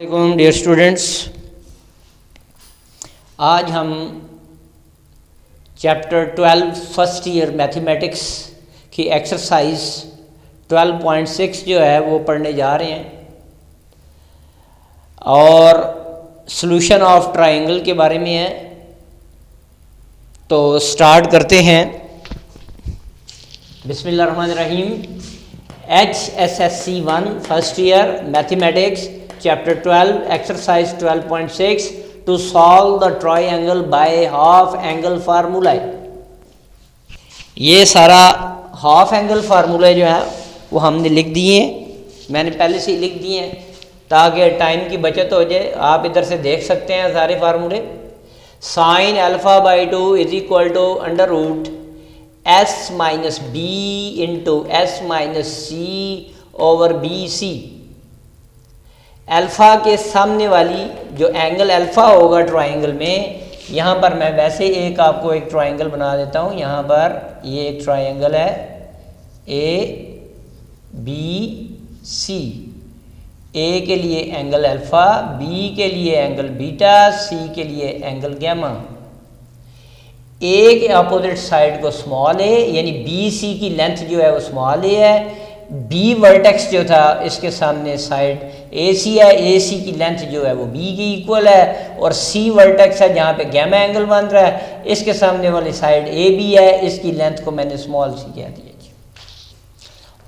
Dear students, आज हम chapter 12 first year mathematics की एक्सरसाइज 12.6 जो है वो पढ़ने जा रहे हैं और सॉल्यूशन ऑफ ट्रायंगल के बारे में है। तो स्टार्ट करते हैं। बिस्मिल्लाहिर्रहमानिर्रहीम। HSSC 1 first year mathematics Chapter 12 exercise 12.6 to solve the triangle by half angle formula। ये सारा हाफ एंगल फार्मूला जो है वो हमने लिख दिए हैं, मैंने पहले से ही लिख दिए हैं ताकि टाइम की बचत हो जाए। आप इधर से देख सकते हैं सारे फार्मूले। Sine alpha by 2 is equal to under root S minus B into S minus C over B C. Alpha के सामने वाली जो एंगल अल्फ़ा होगा ट्रायंगल में, यहाँ पर मैं वैसे एक आपको एक ट्रायंगल बना देता हूँ। यहाँ पर ये एक ट्रायंगल है ए बी सी। ए के लिए एंगल अल्फ़ा, बी के लिए एंगल बीटा, सी के लिए एंगल गैमा। ए के अपोजिट साइड को स्मॉल ए यानी बी सी की लेंथ जो है वो स्मॉल ए है। बी वर्टेक्स जो था इसके सामने साइड ए सी है, ए सी की लेंथ जो है वो बी की इक्वल है। और सी वर्टेक्स है जहाँ पे गैमा एंगल बन रहा है, इसके सामने वाली साइड ए बी है, इसकी लेंथ को मैंने स्मॉल सी कह दिया जी।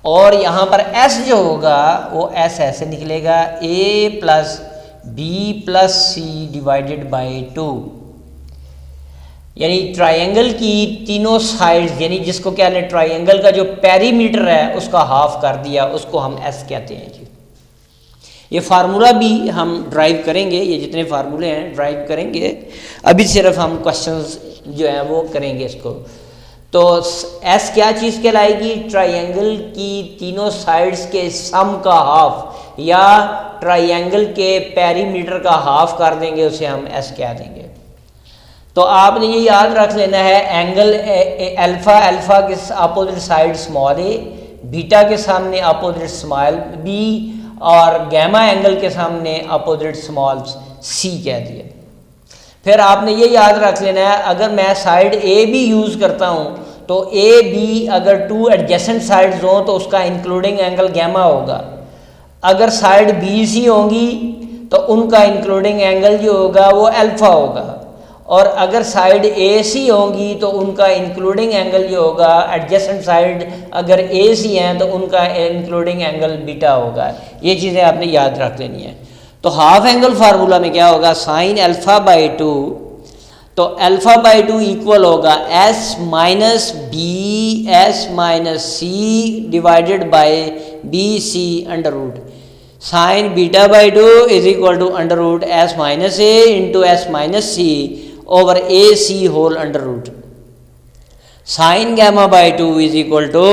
और यहाँ पर एस जो होगा वो एस ऐसे निकलेगा a plus b plus c divided by 2। यानी ट्रायंगल की तीनों साइड्स, यानी जिसको क्या है ट्रायंगल का जो पेरीमीटर है उसका हाफ कर दिया, उसको हम एस कहते हैं जी। ये फार्मूला भी हम ड्राइव करेंगे, ये जितने फार्मूले हैं ड्राइव करेंगे। अभी सिर्फ हम क्वेश्चंस जो हैं वो करेंगे इसको। तो एस क्या चीज़ कहलाएगी? ट्रायंगल की तीनों साइड्स के सम का हाफ या ट्रायंगल के पेरीमीटर का हाफ कर देंगे, उसे हम एस कह देंगे। तो आपने ये याद रख लेना है एंगल अल्फ़ा के अपोजिट साइड स्मॉल ए, बीटा के सामने अपोजिट स्मॉल बी और गैमा एंगल के सामने अपोजिट स्मॉल सी कह दिया। फिर आपने ये याद रख लेना है अगर मैं साइड ए बी यूज़ करता हूँ तो ए बी अगर टू एडजेसेंट साइड्स हों तो उसका इंक्लूडिंग एंगल गैमा होगा। अगर साइड बी सी होंगी तो उनका इंक्लूडिंग एंगल जो होगा वो अल्फ़ा होगा। और अगर साइड ए सी होंगी तो उनका इंक्लूडिंग एंगल जो होगा, एडजेसेंट साइड अगर ए सी हैं तो उनका इंक्लूडिंग एंगल बीटा होगा। ये चीज़ें आपने याद रख लेनी है। तो हाफ एंगल फार्मूला में क्या होगा? साइन अल्फ़ा बाई 2, तो अल्फ़ा बाई 2 इक्वल होगा S minus B S minus C divided by B C under root. Sine beta by 2 is equal to under root S minus A into S minus C over AC whole under root। Sin gamma by 2 is equal to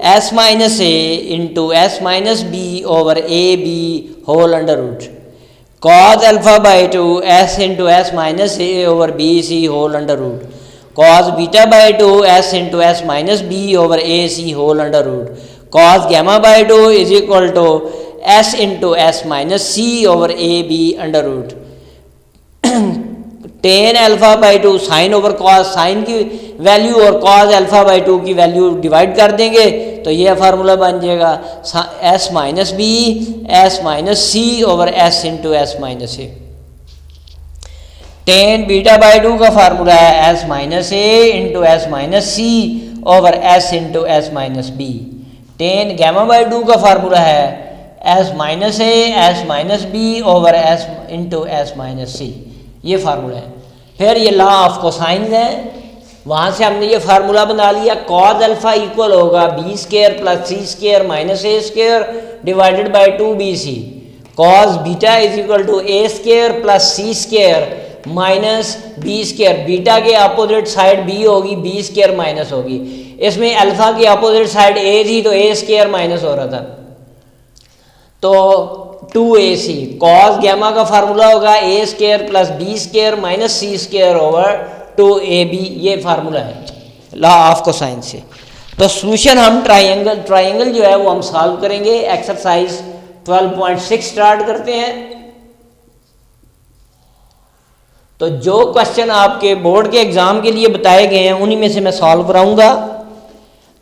S minus A into S minus B over AB whole under root। Cos alpha by 2 S into S minus A over BC whole under root। Cos beta by 2 S into S minus B over AC whole under root। Cos gamma by 2 is equal to S into S minus C over AB under root। Tan alpha by 2 sine over cos, sine की value और cos alpha by 2 की value divide कर देंगे तो ये formula बन जाएगा s minus B S minus C over s into S minus a. Tan beta by 2 का फार्मूला है s minus A into S minus C over s into S minus b. Tan gamma by 2 का formula है s minus a s minus b over s into S minus c. ये formula है। फिर ये law of cosines है, वहाँ से हमने ये फार्मूला बना लिया। कॉस अल्फ़ा इक्वल होगा B square plus C square minus A square divided by 2bc। Cos beta is equal to A square plus C square minus B square. Beta के opposite side B होगी, B square minus होगी। इसमें alpha की opposite side ए थी तो ए square minus हो रहा था, तो 2ac। कॉस गैमा का फार्मूला होगा a square plus b square minus c square over 2ab। ये फार्मूला है लॉ ऑफ कोसाइन से। तो सॉल्यूशन हम ट्रायंगल जो है वो हम सॉल्व करेंगे। एक्सरसाइज 12.6 स्टार्ट करते हैं। तो जो क्वेश्चन आपके बोर्ड के एग्ज़ाम के लिए बताए गए हैं उन्हीं में से मैं सॉल्व कराऊंगा।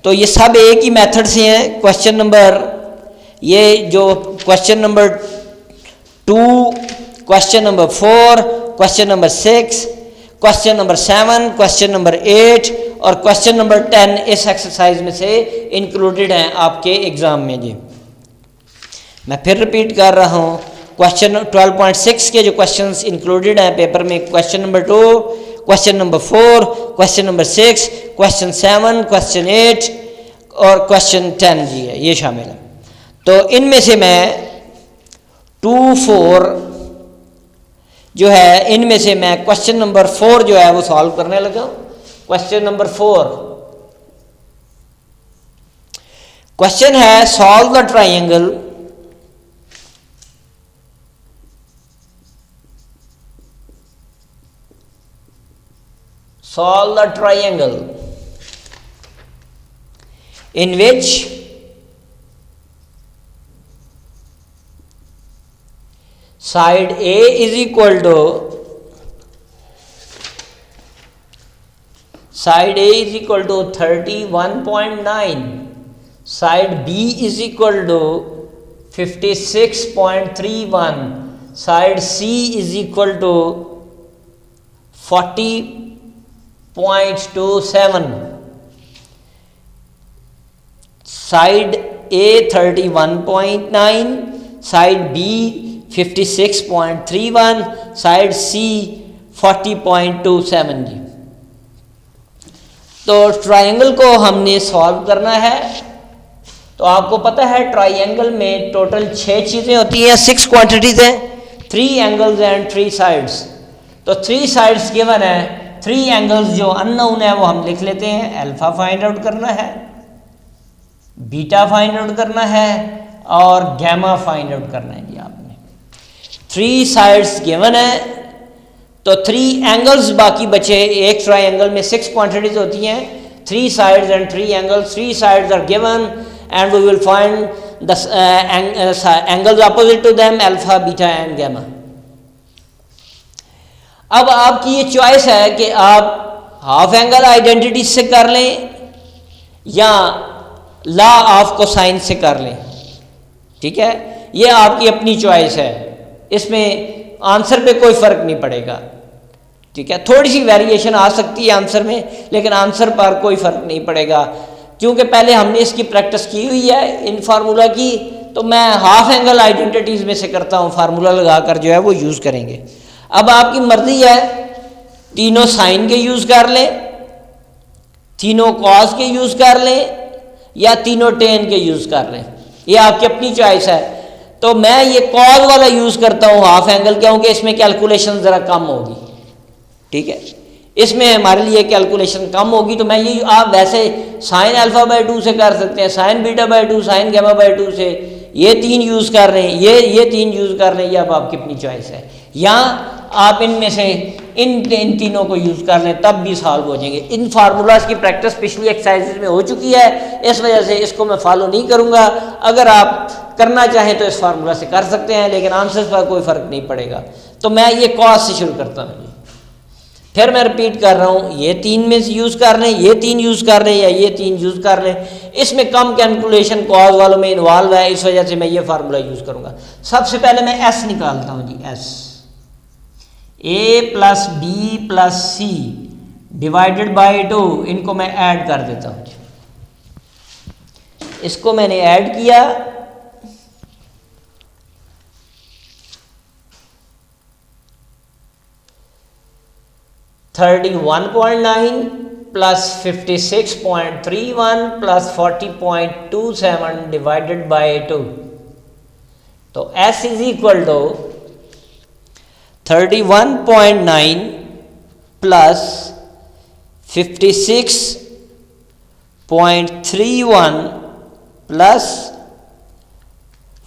तो ये सब एक ही मेथड से हैं। क्वेश्चन नंबर, ये जो question number 2, question number 4, question number 6, question number 7, question number 8 और क्वेश्चन नंबर 10 इस एक्सरसाइज में से इंक्लूडेड हैं आपके एग्ज़ाम में जी। मैं फिर रिपीट कर रहा हूँ, क्वेश्चन 12.6 के जो क्वेश्चंस इंक्लूडेड हैं पेपर में, question number 2, question number 4, question number 6, question 7, question 8 और क्वेश्चन 10 जी है, ये शामिल है। तो इनमें से मैं 2, 4 जो है, इनमें से मैं क्वेश्चन नंबर 4 जो है वो सॉल्व करने लगा। क्वेश्चन नंबर 4 क्वेश्चन है, solve the triangle in which side A is equal to 31.9, side B is equal to 56.31, side C is equal to 40.27, side A 31.9, side B 56.31, side C 40.27 जी। तो triangle को हमने solve करना है। तो आपको पता है ट्रायंगल में टोटल 6 चीज़ें होती हैं, 6 क्वांटिटीज़ हैं, 3 एंगल्स एंड 3 साइड्स। तो 3 साइड्स गिवन है, 3 एंगल्स जो अननोन है वो हम लिख लेते हैं। अल्फा फाइंड आउट करना है, बीटा फाइंड आउट करना है और गैमा फाइंड आउट करना है जी आपने। 3 साइड्स गिवन है, तो 3 एंगल्स बाकी बचे। एक ट्रायंगल में 6 क्वांटिटीज होती हैं, 3 sides and 3 angles. 3 sides are given and we will find the angles opposite to them, alpha, beta and gamma. अब आपकी ये चॉइस है कि आप हाफ एंगल आइडेंटिटी से कर लें या लॉ ऑफ कोसाइन से कर लें, ठीक है, ये आपकी अपनी चॉइस है। इसमें आंसर पे कोई फ़र्क नहीं पड़ेगा, ठीक है। थोड़ी सी वेरिएशन आ सकती है आंसर में, लेकिन आंसर पर कोई फ़र्क नहीं पड़ेगा, क्योंकि पहले हमने इसकी प्रैक्टिस की हुई है इन फार्मूला की। तो मैं हाफ एंगल आइडेंटिटीज़ में से करता हूँ, फार्मूला लगाकर जो है वो यूज़ करेंगे। अब आपकी मर्ज़ी है, तीनों साइन के यूज़ कर लें, तीनों कॉस के यूज़ कर लें या तीनों टेन के यूज़ कर लें, ये आपकी अपनी चॉइस है। तो मैं ये कॉस वाला यूज़ करता हूँ हाफ एंगल, क्योंकि इसमें कैलकुलेशन ज़रा कम होगी, ठीक है, इसमें हमारे लिए कैलकुलेशन कम होगी। तो मैं ये, आप वैसे साइन अल्फा बाई 2 से कर सकते हैं, sine beta by 2, sine gamma by 2 से, ये 3 यूज़ कर रहे हैं, ये 3 यूज़ कर रहे हैं, ये अब आपकी अपनी चॉइस है। या आप इनमें से इन तीनों को यूज़ कर लें, तब भी सॉल्व हो जाएंगे। इन फार्मूलाज की प्रैक्टिस पिछली एक्सरसाइजेज में हो चुकी है, इस वजह से इसको मैं फॉलो नहीं करूँगा। अगर आप करना चाहें तो इस फार्मूला से कर सकते हैं, लेकिन आंसर्स पर कोई फ़र्क नहीं पड़ेगा। तो मैं ये कॉस से शुरू करता हूँ जी। फिर मैं रिपीट कर रहा हूँ, ये 3 में से यूज़ कर लें, ये 3 यूज़ कर लें या ये 3 यूज़ कर लें। इसमें कम कैलकुलेशन कॉज वालों में इन्वॉल्व है, इस वजह से मैं ये फार्मूला यूज़ करूँगा। सबसे पहले मैं एस निकालता हूँ जी, s, a plus b plus c divided by 2, इनको मैं ऐड कर देता हूँ। इसको मैंने ऐड किया, (31.9 प्लस 56.31 प्लस 40.27 डिवाइडेड बाई 2। तो S is equal to 31.9 plus 56.31 plus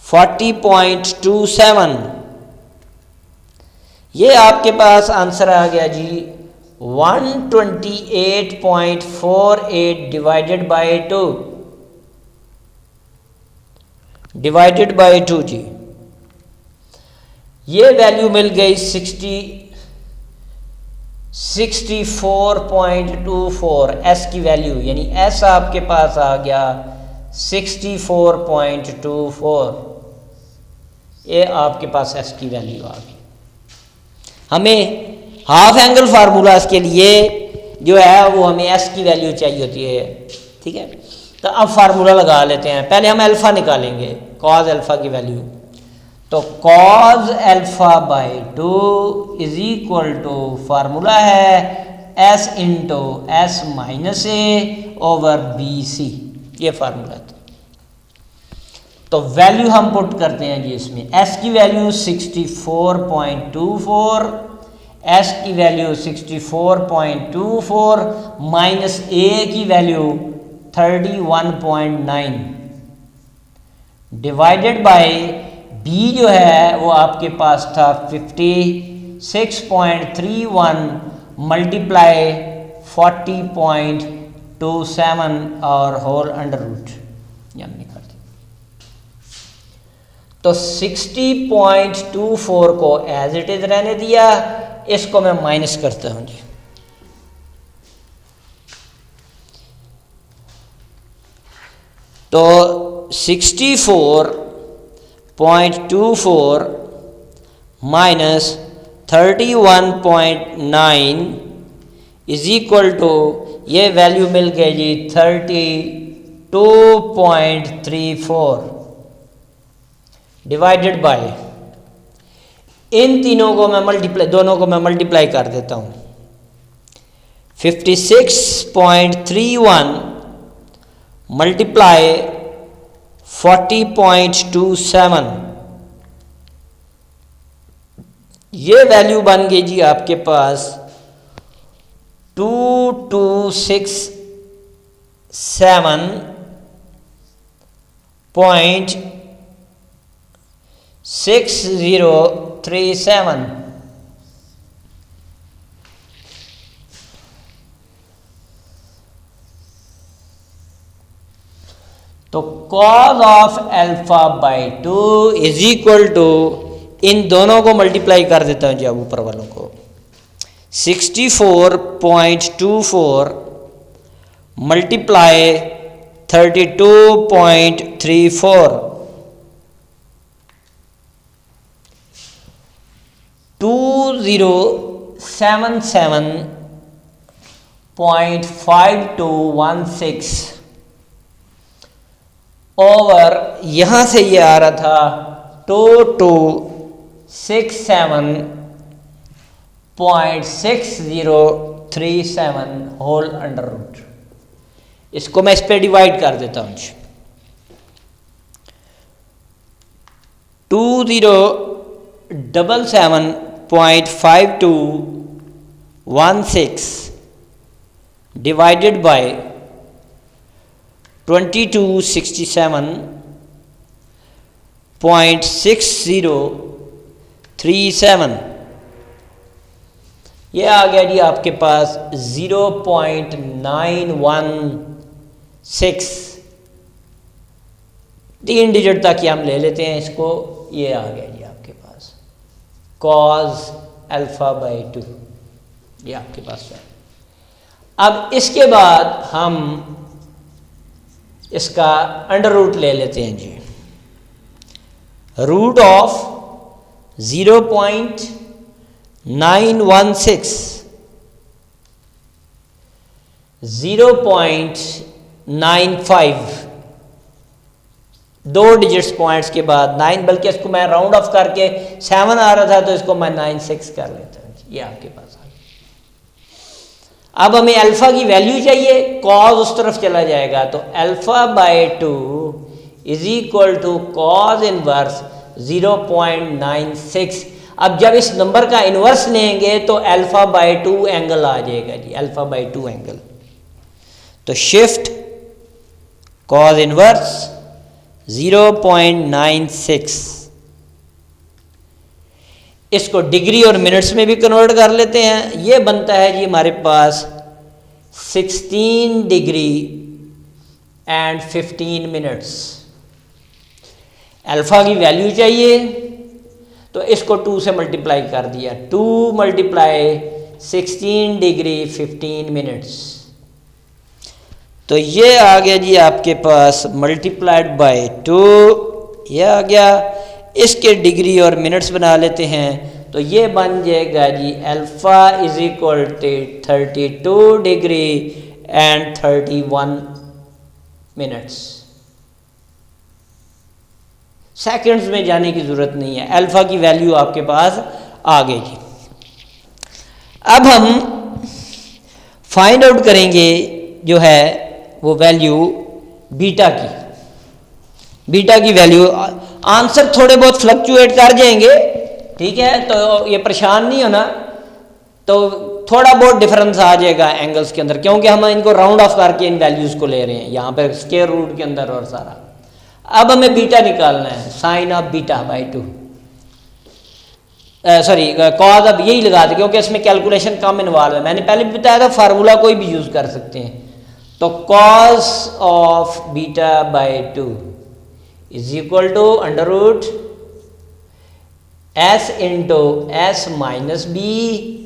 40.27, ये आपके पास आंसर आ गया जी 128.48 डिवाइडेड बाई 2, डिवाइडेड बाई 2 जी। ये वैल्यू मिल गई 60, 64.24 एस की वैल्यू, यानी एस आपके पास आ गया 64.24, ये आपके पास एस की वैल्यू आ गई। हमें हाफ एंगल फार्मूला के लिए जो है वो हमें एस की वैल्यू चाहिए होती है, ठीक है। तो अब फार्मूला लगा लेते हैं। पहले हम अल्फ़ा निकालेंगे, कॉज अल्फ़ा की वैल्यू। तो cos alpha by 2 is equal to, formula है S into S minus A over B C, ये फार्मूला था। तो वैल्यू हम पुट करते हैं जी इसमें। एस की वैल्यू 64.24, एस की वैल्यू 64.24 माइनस ए की वैल्यू 31.9 डिवाइडेड बाय बी जो है वो आपके पास था 56.31 मल्टीप्लाई 40.27 और होल अंडर रूट, ये हमने कर दिया। तो 60.24 को एज इट इज रहने दिया, इसको मैं माइनस करता हूं जी। तो 64.24 माइनस 31.9 इज इक्वल टू, ये वैल्यू मिल गई जी 32.34 डिवाइडेड बाय, इन तीनों को मैं दोनों को मैं मल्टीप्लाई कर देता हूं। 56.31 मल्टीप्लाई 40.27, ये वैल्यू बन गई जी आपके पास 2267.6037। तो cos of alpha by 2 is equal to, इन दोनों को मल्टीप्लाई कर देता हूं जी अब ऊपर वालों को। 64.24 मल्टीप्लाई 32.34, 2077.5216 ओवर, यहां से ये आ रहा था 2267.6037 होल अंडर रूट। इसको मैं इस पे डिवाइड कर देता हूं। 2077.5216 डिवाइडेड बाय 2267.6037, ये आ गया जी आपके पास 0.916, 3 डिजिट तक हम ले लेते हैं इसको। ये आ गया जी आपके पास कॉज अल्फा बाई 2, ये आपके पास है। अब इसके बाद हम इसका अंडर रूट ले लेते हैं जी। रूट ऑफ 0.916 0.95, 2 डिजिट्स पॉइंट्स के बाद 9, बल्कि इसको मैं राउंड ऑफ करके 7 आ रहा था तो इसको मैं 96 कर लेता हूँ। ये आपके पास आ गया। अब हमें अल्फा की वैल्यू चाहिए, कॉज उस तरफ चला जाएगा, तो alpha by 2 is equal to cos inverse 0.96। अब जब इस नंबर का इन्वर्स लेंगे तो अल्फा बाय 2 एंगल आ जाएगा जी, अल्फा बाय 2 एंगल। तो शिफ्ट कॉज इनवर्स 0.96, इसको डिग्री और मिनट्स में भी कन्वर्ट कर लेते हैं। ये बनता है जी हमारे पास 16 डिग्री एंड 15 मिनट्स। अल्फा की वैल्यू चाहिए तो इसको 2 से मल्टीप्लाई कर दिया, 2 मल्टीप्लाई 16 डिग्री 15 मिनट्स। तो ये आ गया जी आपके पास मल्टीप्लाइड बाय 2, ये आ गया। इसके डिग्री और मिनट्स बना लेते हैं, तो ये बन जाएगा जी alpha is equal to 32 degree and 31 minutes. Seconds में जाने की ज़रूरत नहीं है, अल्फ़ा की वैल्यू आपके पास आ गई जी। अब हम फाइंड आउट करेंगे जो है वो वैल्यू बीटा की। बीटा की वैल्यू, आंसर थोड़े बहुत फ्लक्चुएट कर जाएंगे, ठीक है, तो ये परेशान नहीं होना। तो थोड़ा बहुत डिफरेंस आ जाएगा एंगल्स के अंदर, क्योंकि हम इनको राउंड ऑफ करके इन वैल्यूज़ को ले रहे हैं यहाँ पर स्क्वायर रूट के अंदर और सारा। अब हमें बीटा निकालना है, sine of beta by 2, sorry cos, अब यही लगा दे क्योंकि इसमें कैलकुलेशन कम इन्वॉल्व है। मैंने पहले भी बताया था फार्मूला कोई भी यूज़ कर सकते हैं। तो cos of beta by 2 is equal to under root s into S minus b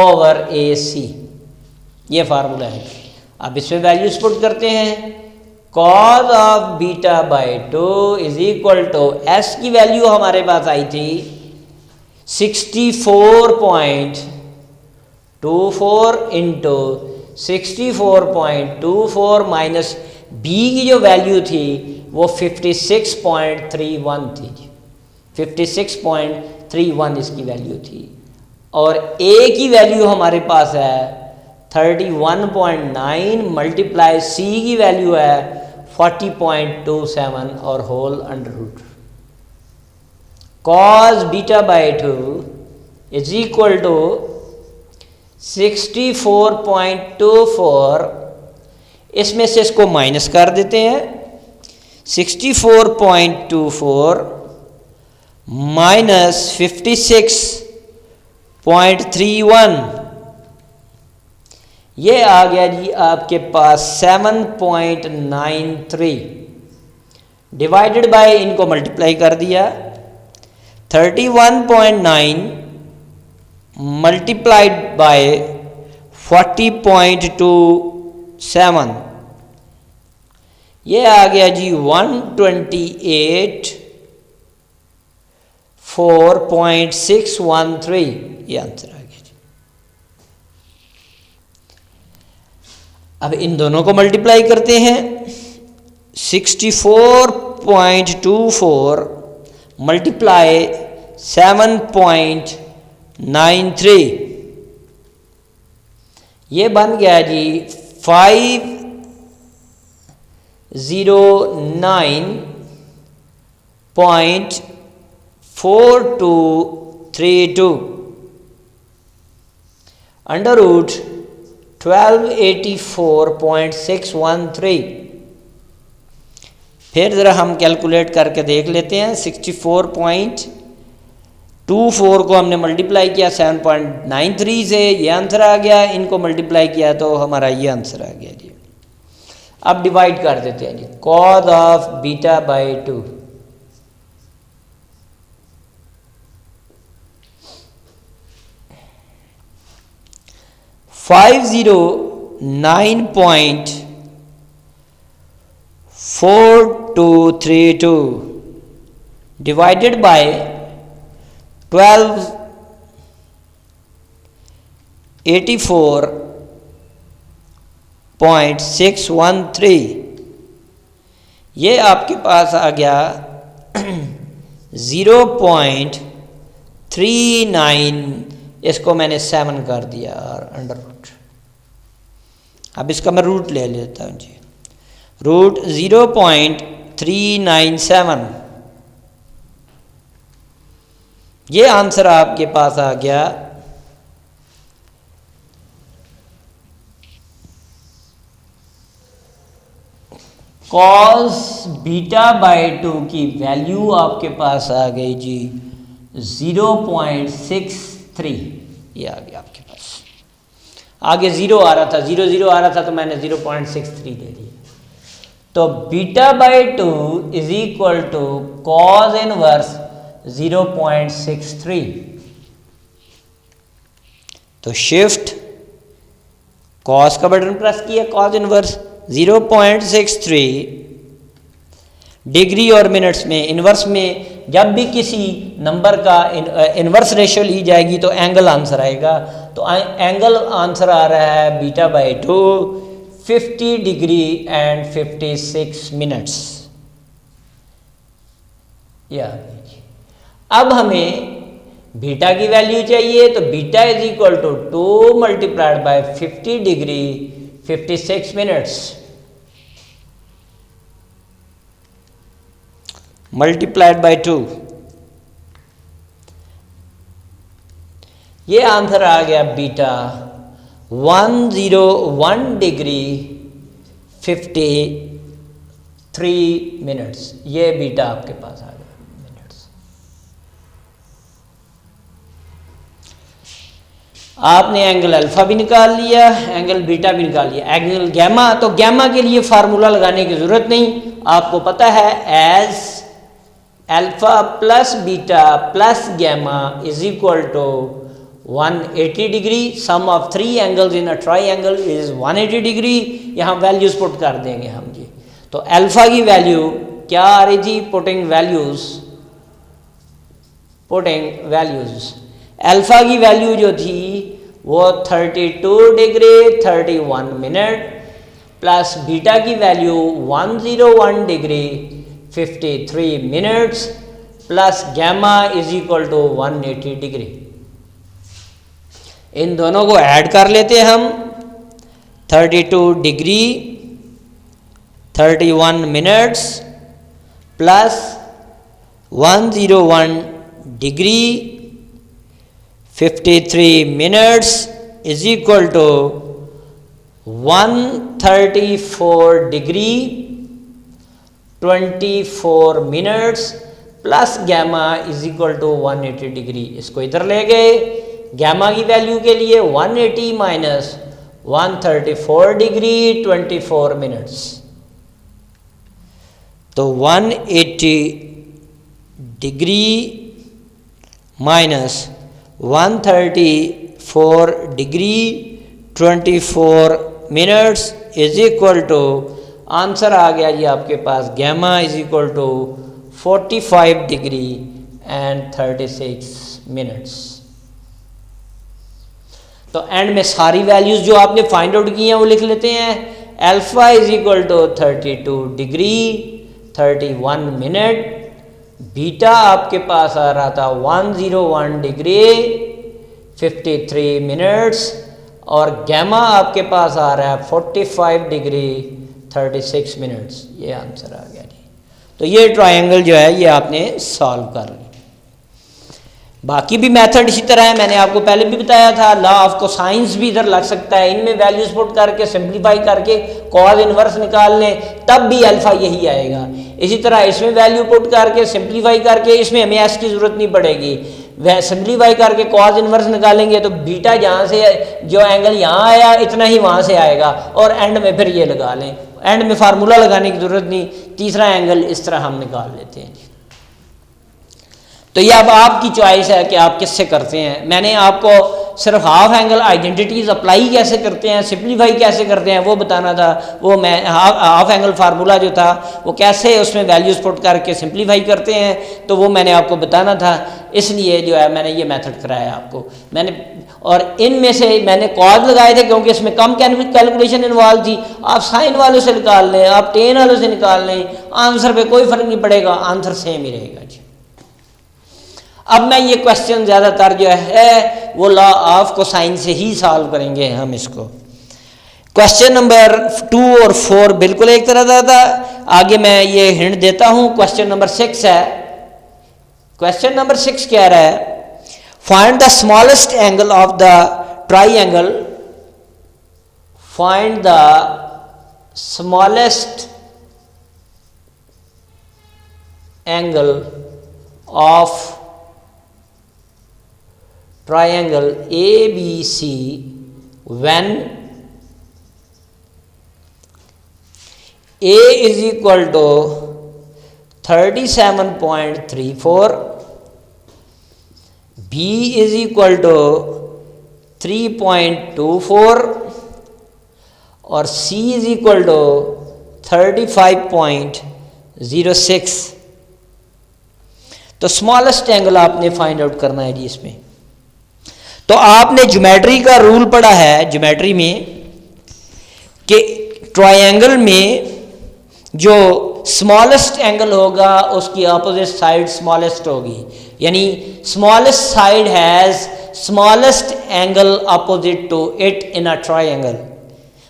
over a c, ये फार्मूला है। अब इसमें वैल्यूज पुट करते हैं, cos of beta by 2 is equal to s की वैल्यू हमारे पास आई थी 64.24 इंटू 64.24 माइनस बी की जो वैल्यू थी वो 56.31 थी, 56.31 इसकी वैल्यू थी। और ए की वैल्यू हमारे पास है 31.9 मल्टीप्लाई सी की वैल्यू है 40.27 और whole under root. Cos beta by 2 is equal to 64.24, इसमें से इसको माइनस कर देते हैं, 64.24 माइनस 56.31, ये आ गया जी आपके पास 7.93 डिवाइडेड बाय, इनको मल्टीप्लाई कर दिया, 31.9 मल्टीप्लाइड बाय 40.27, ये आ गया जी 128.4.613, ये आंसर आ गया जी। अब इन दोनों को मल्टीप्लाई करते हैं, 64.24 मल्टीप्लाई 7.93, ये बन गया जी 509.4232 अंडर रूट 1284.613। फिर ज़रा हम कैलकुलेट करके देख लेते हैं, 64.24 को हमने मल्टीप्लाई किया 7.93 से, ये आंसर आ गया, इनको मल्टीप्लाई किया तो हमारा ये आंसर आ गया जी। अब डिवाइड कर देते हैं जी, cos of beta by 2 509.4232 divided by 1284.613, ये आपके पास आ गया 0.39, इसको मैंने 7 कर दिया और अंडर रूट। अब इसका मैं रूट ले लेता हूँ जी, रूट 0.397, ये आंसर आपके पास आ गया कॉस बीटा बाई 2 की वैल्यू आपके पास आ गई जी 0.63, ये आ गया आपके पास। आगे 0 आ रहा था, 0 आ रहा था तो मैंने 0.63 दे दिया। तो beta by 2 is equal to cos inverse 0.63। तो शिफ्ट कॉस का बटन प्रेस किया, कॉस इनवर्स 0.63 डिग्री और मिनट्स में। इनवर्स में जब भी किसी नंबर का इनवर्स रेशियो ली जाएगी तो एंगल आंसर आएगा। तो एंगल आंसर आ रहा है beta by 2 50 degree and 56 minutes. या अब हमें बीटा की वैल्यू चाहिए, तो beta is equal to 2 multiplied by 50 degree 56 minutes multiplied by 2। ये आंसर आ गया बीटा 101 डिग्री 53 मिनट्स। ये बीटा आपके पास आ गया मिनट्स। आपने एंगल अल्फा भी निकाल लिया, एंगल बीटा भी निकाल लिया। एंगल गैमा, तो गैमा के लिए फार्मूला लगाने की जरूरत नहीं, आपको पता है as alpha plus beta plus gamma is equal to 180 degree. Sum of 3 angles in a triangle is 180 degree. यहाँ वैल्यूज पुट कर देंगे हम जी। तो अल्फा की वैल्यू क्या आ रही थी, पुटिंग वैल्यूज अल्फा की वैल्यू जो थी वो 32 डिग्री 31 मिनट प्लस बीटा की value 101 degree 53 minutes plus gamma is equal to 180 degree. इन दोनों को ऐड कर लेते हैं हम। 32 degree 31 minutes plus 101 degree 53 minutes is equal to 134 degree 24 minutes plus gamma is equal to 180 degree. इसको इधर ले गए, गैमा की वैल्यू के लिए 180 माइनस 134 डिग्री 24 मिनट्स, तो 180 degree minus 134 degree 24 minutes is equal to, answer आ गया जी आपके पास gamma is equal to 45 degree and 36 minutes. तो एंड में सारी वैल्यूज जो आपने फाइंड आउट की हैं वो लिख लेते हैं। Alpha is equal to 32 degree 31 minute, beta आपके पास आ रहा था 101 डिग्री 53 मिनट्स और गैमा आपके पास आ रहा है 45 डिग्री 36 मिनट्स। ये आंसर आ गया जी। तो ये ट्रायंगल जो है ये आपने सॉल्व कर लिया। बाकी भी मेथड इसी तरह है, मैंने आपको पहले भी बताया था। लॉ ऑफ कोसाइंस भी इधर लग सकता है, इनमें वैल्यूज पुट करके सिंप्लीफाई करके कॉज इनवर्स निकाल लें तब भी अल्फा यही आएगा। इसी तरह इसमें वैल्यू पुट करके सिंप्लीफाई करके, इसमें हमें एस की जरूरत नहीं पड़ेगी, वह सिंप्लीफाई करके कॉज इनवर्स निकालेंगे तो बीटा जहाँ से जो एंगल यहाँ आया इतना ही वहाँ से आएगा और एंड में फिर ये लगा लें। एंड में फार्मूला लगाने की जरूरत नहीं, तीसरा एंगल इस तरह हम निकाल लेते हैं। तो ये अब आपकी चॉइस है कि आप किससे करते हैं। मैंने आपको सिर्फ हाफ एंगल आइडेंटिटीज अप्लाई कैसे करते हैं, सिंप्लीफाई कैसे करते हैं वो बताना था। वो मैं हाफ एंगल फार्मूला जो था वो कैसे उसमें वैल्यूज पुट करके सिंप्लीफाई करते हैं तो वो मैंने आपको बताना था, इसलिए जो है मैंने ये मेथड कराया आपको। मैंने और इनमें से मैंने कॉज लगाए थे क्योंकि इसमें कम कैलकुलेशन इन्वॉल्व थी। आप साइन वालों से निकाल लें, आप टेन वालों से निकाल लें, आंसर पे कोई फर्क नहीं पड़ेगा, आंसर सेम ही रहेगा जी। अब मैं ये क्वेश्चन ज़्यादातर जो है वो लॉ ऑफ कोसाइन से ही सॉल्व करेंगे हम इसको। क्वेश्चन नंबर 2 और 4 बिल्कुल एक तरह का था। आगे मैं ये हिंट देता हूँ। क्वेश्चन नंबर 6 है। क्वेश्चन नंबर 6 कह रहा है find the smallest angle of the triangle, find the smallest angle of triangle ABC when A is equal to 37.34, B is equal to 3.24 और C इज इक्वल टू 35.06। तो smallest angle आपने find out करना है जी इसमें। तो आपने geometry का rule पढ़ा है ज्योमेट्री में कि ट्रायंगल में जो स्मॉलेस्ट एंगल होगा उसकी अपोजिट साइड स्मॉलेस्ट होगी, यानी smallest side has smallest angle opposite to it in a triangle.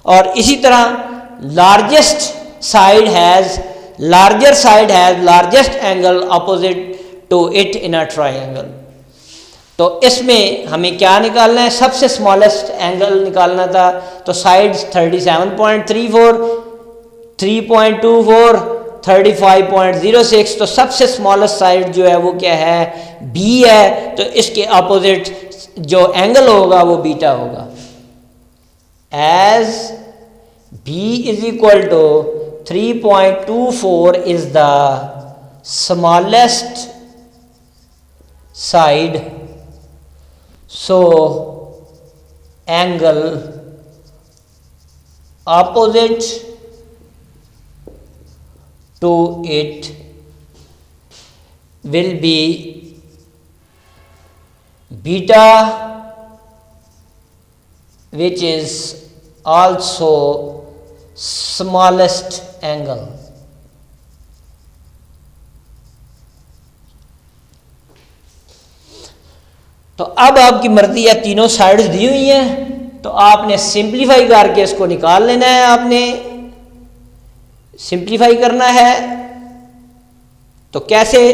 और इसी तरह largest side has largest angle opposite to it in a triangle. तो इसमें हमें क्या निकालना है, सबसे स्मॉलेस्ट एंगल निकालना था। तो साइड्स 37.34, 3.24, 35.06। तो सबसे स्मॉलेस्ट साइड जो है वो क्या है, बी है। तो इसके अपोजिट जो एंगल होगा वो बीटा होगा। As B is equal to 3.24 is the smallest side, so angle opposite to it will be beta, which is also smallest angle. तो अब आपकी मर्जी है, तीनों साइड्स दी हुई हैं तो आपने सिंप्लीफाई करके इसको निकाल लेना है। आपने सिंप्लीफाई करना है तो कैसे,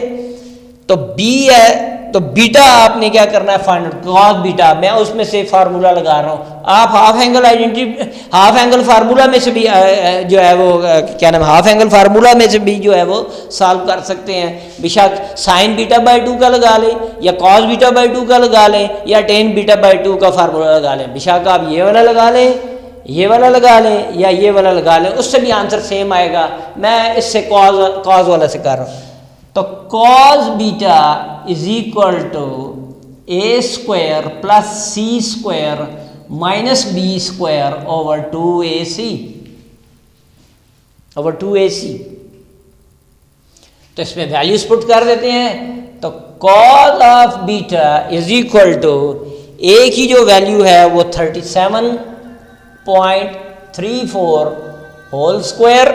तो बी है तो बीटा आपने क्या करना है, फाइंड आउट कॉस बीटा। मैं उसमें से फार्मूला लगा रहा हूं, आप हाफ एंगल फार्मूला में से भी जो है वो क्या नाम, हाफ एंगल फार्मूला में से भी जो है वो सॉल्व कर सकते हैं। बेशक साइन बीटा बाई 2 का लगा लें या कॉस बीटा बाई 2 का लगा लें या टेन बीटा बाई 2 का फार्मूला लगा लें। बेशक आप ये वाला लगा लें, ये वाला लगा लें या ये वाला लगा लें, उससे भी आंसर सेम आएगा। मैं इससे कॉस वाला से कर रहा हूँ। तो cos beta is equal to A square plus C square minus B square over 2ac। तो इसमें वैल्यूज पुट कर देते हैं। तो cos of beta is equal to a की जो वैल्यू है वो 37.34 होल स्क्वायर,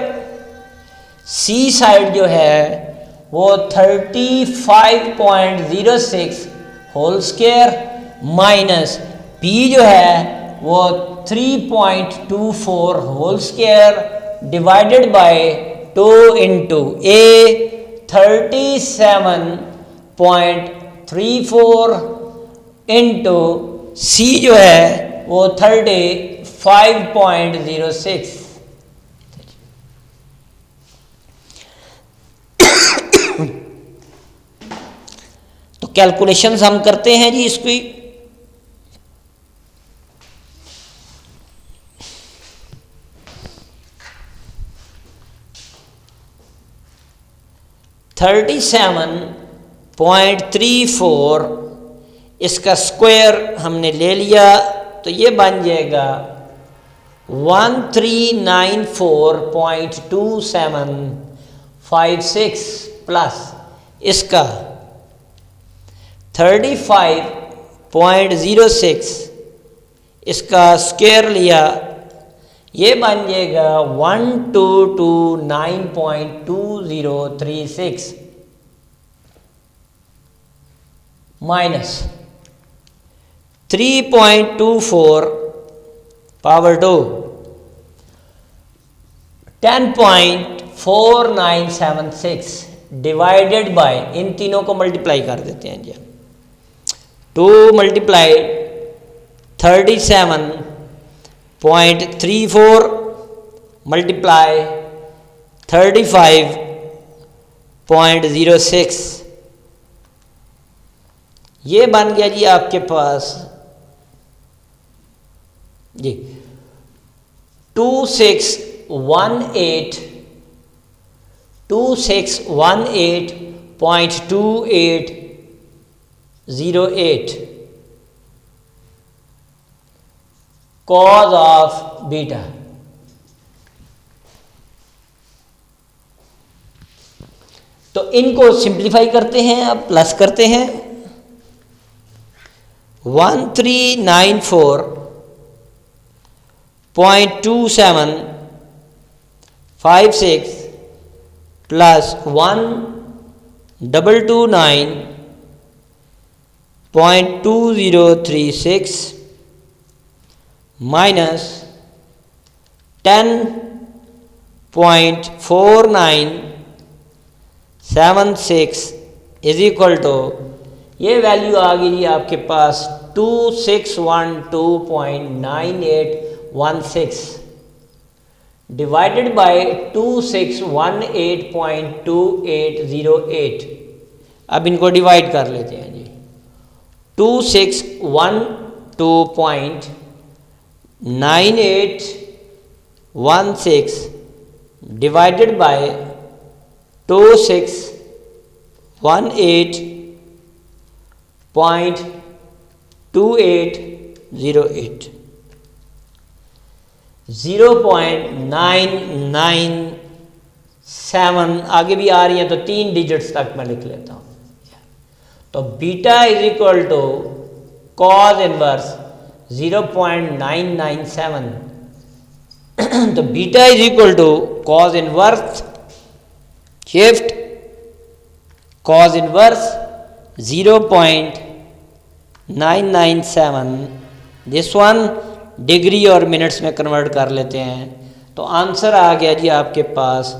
सी साइड जो है वो 35.06 होल स्क्वायर माइनस पी जो है वो 3.24 whole square divided by 2 into a 37.34 into c जो है वो 35.06। तो कैलकुलेशंस हम करते हैं जी इसकी। $37.34 इसका स्क्वायर हमने ले लिया तो ये बन जाएगा 1394.2756 प्लस इसका 35.06 इसका स्क्वायर लिया, ये बन जाएगा 1229.2036 माइनस 3.24 पावर 2 10.4976 डिवाइडेड बाय, इन तीनों को मल्टीप्लाई कर देते हैं जी। 2 मल्टीप्लाई 37.34 मल्टीप्लाई 35.06, ये बन गया जी आपके पास जी 2618.2808। Cause of beta. तो इनको सिंप्लीफाई करते हैं, अब प्लस करते हैं। 1394.2756 plus 1229.2036 minus 10.4976 is equal to, ये वैल्यू आ गई जी आपके पास 2612.9816 डिवाइडेड बाय 2618.2808। अब इनको डिवाइड कर लेते हैं जी। 2612.9816 डिवाइडेड बाय 2618.2808 0.997 आगे भी आ रही है, तो 3 डिजिट्स तक मैं लिख लेता हूँ। तो beta is equal to cos inverse 0.997। तो beta is equal to cos inverse shift cos inverse 0.997, this one degree और मिनट्स में कन्वर्ट कर लेते हैं। तो आंसर आ गया जी आपके पास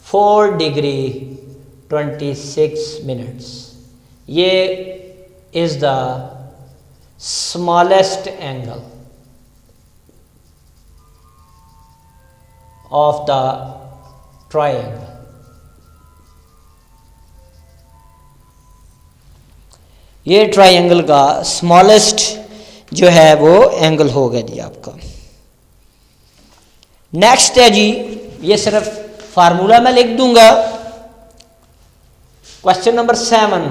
4 डिग्री 26 मिनट्स। ये is the smallest angle of the triangle. ये ट्रायंगल का स्मॉलेस्ट जो है वो एंगल होगा जी आपका। नेक्स्ट है जी, ये सिर्फ फार्मूला मैं लिख दूंगा। Question number 7,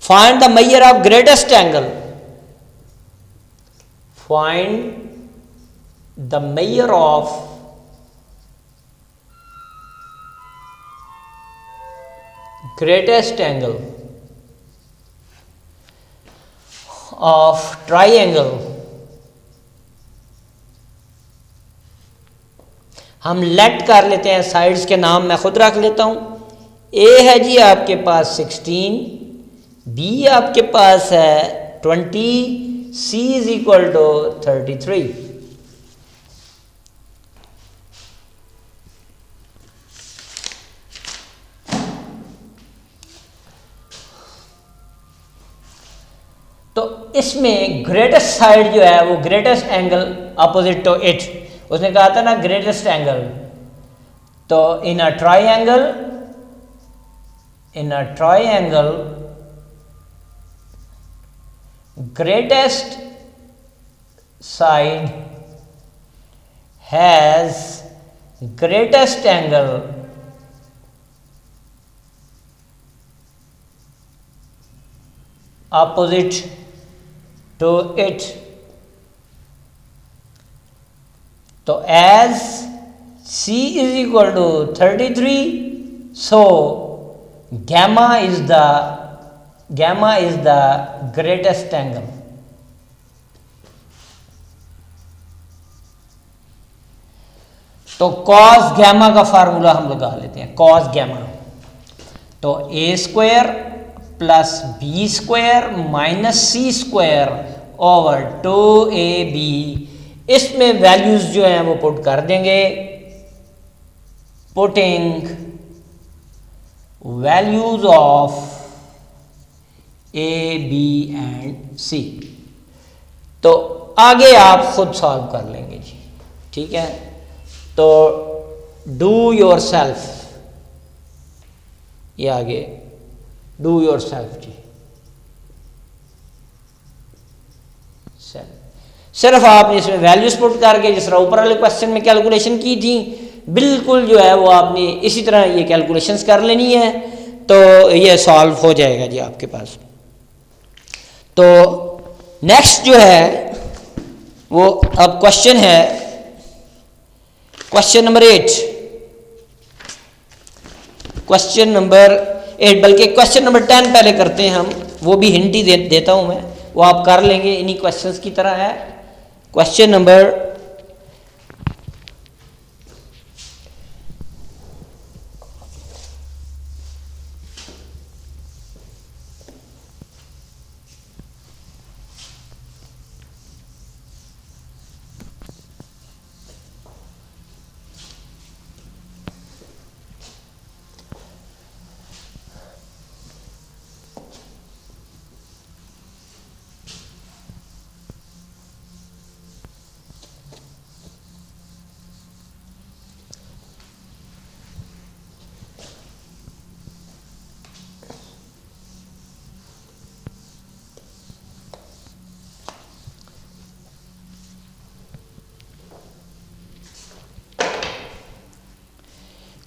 find the measure of greatest angle. Find the measure of greatest angle of triangle। हम लेट कर लेते हैं, साइड्स के नाम मैं खुद रख लेता हूं। ए है जी आपके पास 16, बी आपके पास है 20, सी इज इक्वल टू 33। तो इसमें ग्रेटेस्ट साइड जो है वो greatest angle opposite to it, उसने कहा था ना ग्रेटेस्ट एंगल। तो in a triangle greatest side has greatest angle opposite to it। तो as C is equal to 33, so gamma is the greatest angle। तो cos gamma का formula हम लगा लेते हैं। cos gamma तो a square plus b square minus c square over 2ab। इसमें values जो हैं वो पुट कर देंगे। Putting values of a b and c. तो आगे आप खुद सॉल्व कर लेंगे जी, ठीक है। तो डू योर सेल्फ, ये आगे डू योर सेल्फ जी। सिर्फ आपने इसमें वैल्यूज पुट करके जिस तरह ऊपर वाले क्वेश्चन में कैलकुलेशन की थी, बिल्कुल जो है वो आपने इसी तरह ये कैलकुलेशंस कर लेनी है, तो ये सॉल्व हो जाएगा जी आपके पास। तो नेक्स्ट जो है वो अब क्वेश्चन है क्वेश्चन नंबर 8, क्वेश्चन नंबर 8 बल्कि क्वेश्चन नंबर 10 पहले करते हैं हम, वो भी हिंट ही देता हूं मैं, वो आप कर लेंगे, इन्हीं क्वेश्चंस की तरह है। क्वेश्चन नंबर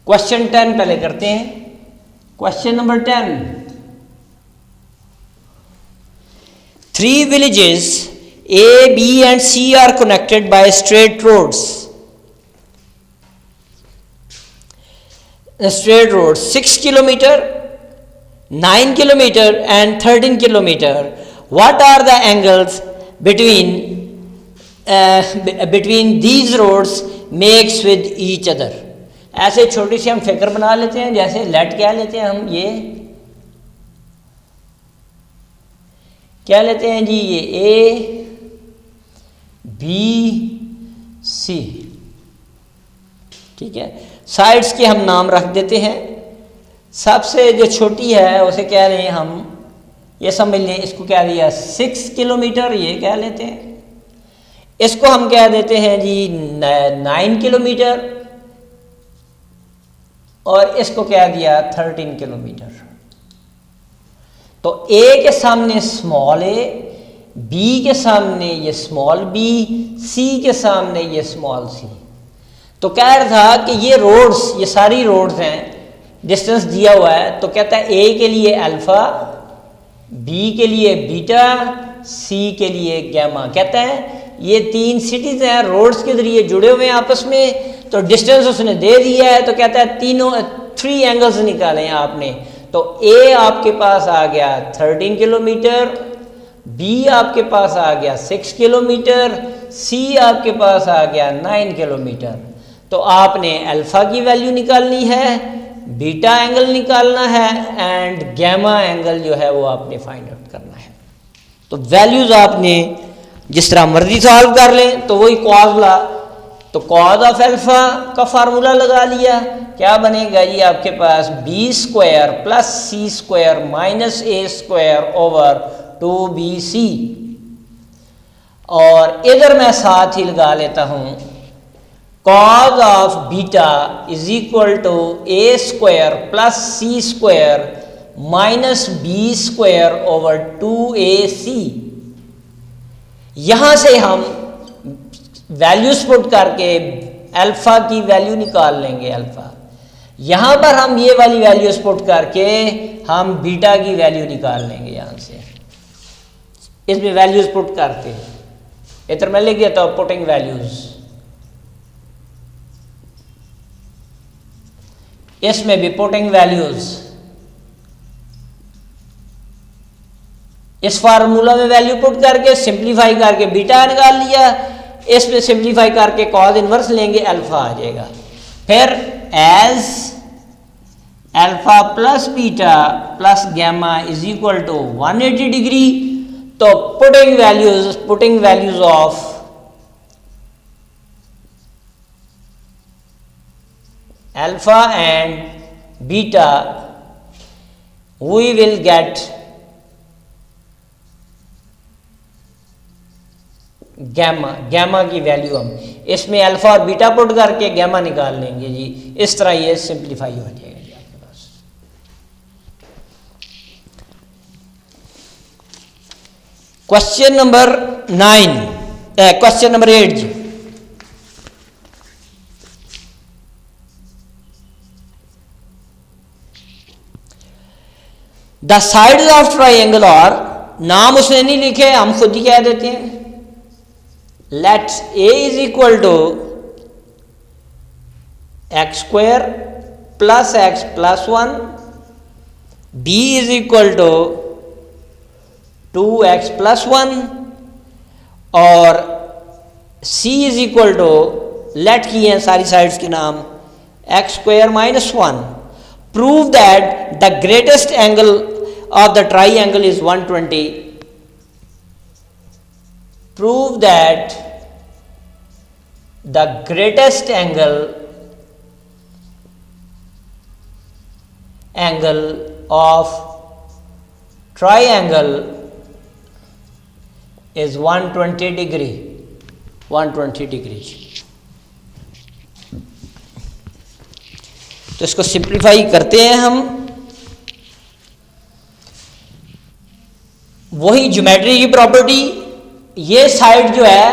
क्वेश्चन 10 पहले करते हैं। Question number 10, 3 villages A, B and C are connected by straight roads. The straight roads 6 kilometer, 9 kilometer and 13 kilometer. What are the angles between these roads makes with each other? ऐसे छोटी सी हम figure बना लेते हैं, जैसे late क्या लेते हैं हम, ये क्या लेते हैं जी, ये ए बी सी, ठीक है। साइड्स के हम नाम रख देते हैं। सबसे जो छोटी है उसे क्या लें हम, ये समझ लें, इसको क्या दिया 6 किलोमीटर, ये क्या लेते हैं, इसको हम क्या देते हैं जी 9 किलोमीटर, और इसको क्या दिया 13 किलोमीटर। तो ए के सामने स्मॉल ए, बी के सामने ये स्मॉल बी, सी के सामने ये स्मॉल सी। तो कह रहा था कि ये रोड्स, ये सारी रोड्स हैं, डिस्टेंस दिया हुआ है, तो कहता है ए के लिए अल्फा, बी के लिए बीटा, सी के लिए गैमा। कहता है ये 3 सिटीज हैं, रोड्स के जरिए जुड़े हुए हैं आपस में, तो डिस्टेंस उसने दे दिया है, तो कहता है 3 एंगल्स निकालें आपने। तो ए आपके पास आ गया 13 किलोमीटर, बी आपके पास आ गया 6 किलोमीटर, सी आपके पास आ गया 9 किलोमीटर। तो आपने अल्फा की वैल्यू निकालनी है, बीटा एंगल निकालना है, एंड गैमा एंगल जो है वो आपने फाइंड आउट करना है। तो वैल्यूज आपने जिस तरह मर्जी सॉल्व कर लें, तो वही कॉज ला, तो कॉज ऑफ अल्फा का फार्मूला लगा लिया, क्या बनेगा जी आपके पास बी स्क्वायर प्लस सी स्क्वायर माइनस ए स्क्वायर ओवर 2bc। और इधर मैं साथ ही लगा लेता हूं cos of beta is equal to A square plus C square minus B square over 2ac। यहां से हम वैल्यूज पुट करके अल्फा की वैल्यू निकाल लेंगे अल्फा। यहां पर हम ये वाली वैल्यूज पुट करके हम बीटा की वैल्यू निकाल लेंगे यहां से, इसमें वैल्यूज पुट करके। इधर मैं लिख देता हूं पुटिंग वैल्यूज, इसमें भी पुटिंग वैल्यूज। इस फार्मूला में वैल्यू पुट करके सिंप्लीफाई करके बीटा निकाल लिया, इसमें सिंप्लीफाई करके कॉज इनवर्स लेंगे, अल्फा आ जाएगा। फिर as alpha plus beta plus gamma is equal to 180 degree. तो putting values of alpha and beta we will get gamma की वैल्यू हम इसमें अल्फा और बीटा पुट करके गैमा निकाल लेंगे जी। इस तरह ये सिंप्लीफाई हो जाएगा जी आपके पास। क्वेश्चन नंबर 9, क्वेश्चन नंबर 8 जी। The sides of triangle are नाम उसने नहीं लिखे, हम खुद ही कह देते हैं। Let a is equal to x square plus x plus 1, b is equal to 2x plus 1 और c is equal to, let किए हैं सारी साइड्स के नाम, x square minus 1। Prove that the greatest angle of the triangle is 120। Prove that the greatest angle of triangle is 120 degree, 120 degrees। तो इसको simplify करते हैं हम। वही ज्योमेट्री की प्रॉपर्टी, ये साइड जो है,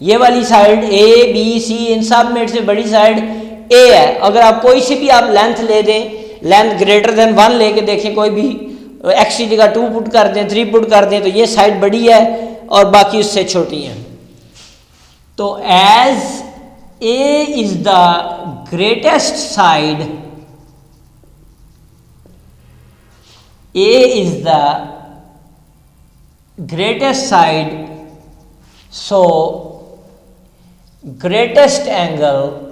ये वाली साइड ए बी सी, इन सब में से बड़ी साइड ए है। अगर आप कोई सी भी आप लेंथ ले दें, लेंथ ग्रेटर देन 1 लेके देखें, कोई भी एक्स की जगह 2 पुट कर दें, 3 पुट कर दें, तो ये साइड बड़ी है और बाकी उससे छोटी है। तो as a is the greatest side, a is the greatest side, so greatest angle